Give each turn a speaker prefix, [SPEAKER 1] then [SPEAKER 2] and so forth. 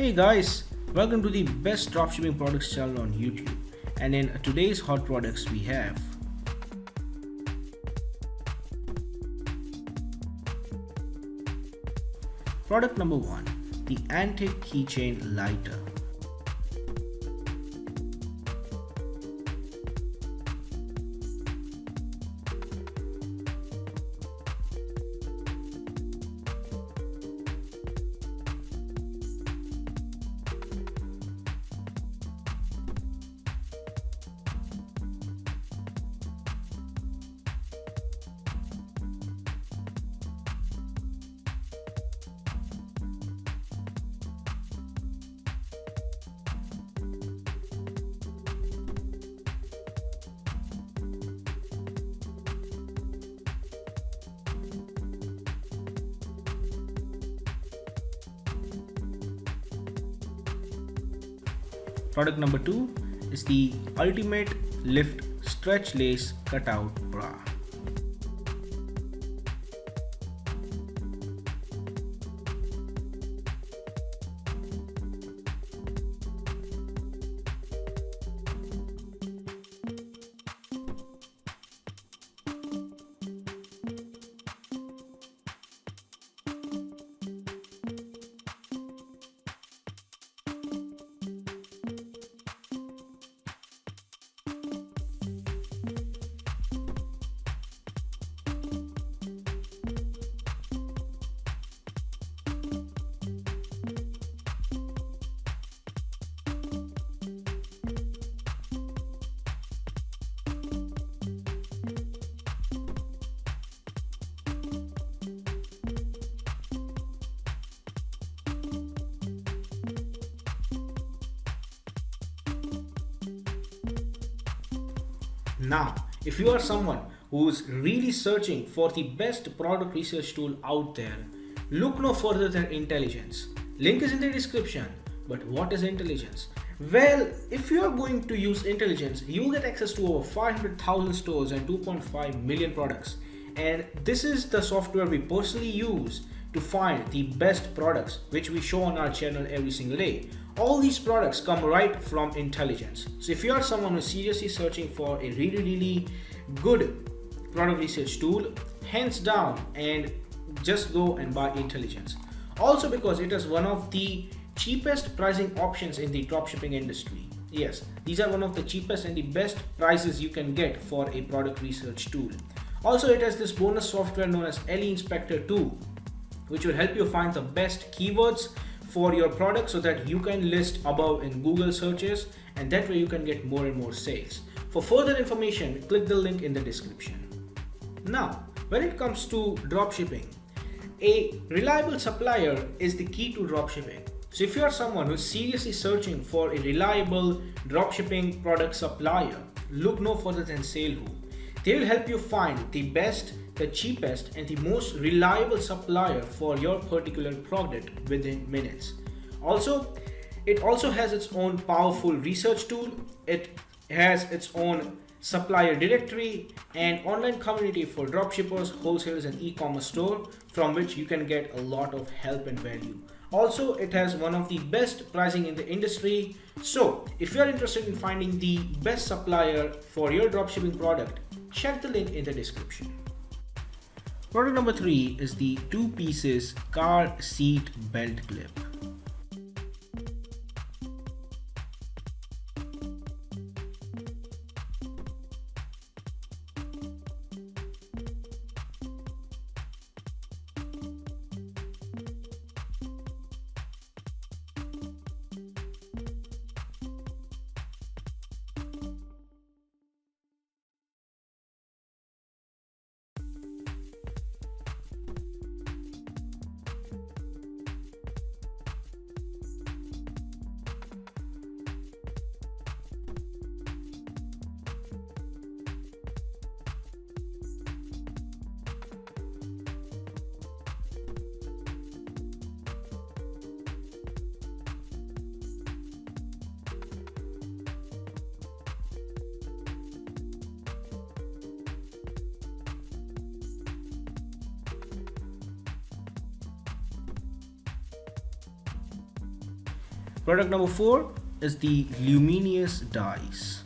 [SPEAKER 1] Hey guys, welcome to the best dropshipping products channel on YouTube. And in today's hot products, we have product number 1, the antique keychain lighter. Product number 2 is the ultimate lift stretch lace cutout bra. Now, if you are someone who's really searching for the best product research tool out there, look no further than Intelligence. Link is in the description. But what is Intelligence? Well, if you are going to use Intelligence, you will get access to over 500,000 stores and 2.5 million products. And this is the software we personally use to find the best products which we show on our channel every single day. All these products come right from Intelligence. So if you are someone who's seriously searching for a really good product research tool, hands down, and just go and buy Intelligence. Also because it is one of the cheapest pricing options in the dropshipping industry. Yes, these are one of the cheapest and the best prices you can get for a product research tool. Also, it has this bonus software known as LE Inspector 2, which will help you find the best keywords for your product so that you can list above in Google searches, and that way you can get more and more sales. For further information, click the link in the description. Now, when it comes to dropshipping, a reliable supplier is the key to dropshipping. So if you are someone who is seriously searching for a reliable dropshipping product supplier, look no further than Salehu. They will help you find the best, the cheapest, and the most reliable supplier for your particular product within minutes. Also, it also has its own powerful research tool. It has its own supplier directory and online community for dropshippers, wholesalers, and e-commerce store from which you can get a lot of help and value. Also, it has one of the best pricing in the industry. So if you are interested in finding the best supplier for your dropshipping product, check the link in the description. Product number 3 is the 2 pieces car seat belt clip. Product number 4 is the luminous dies.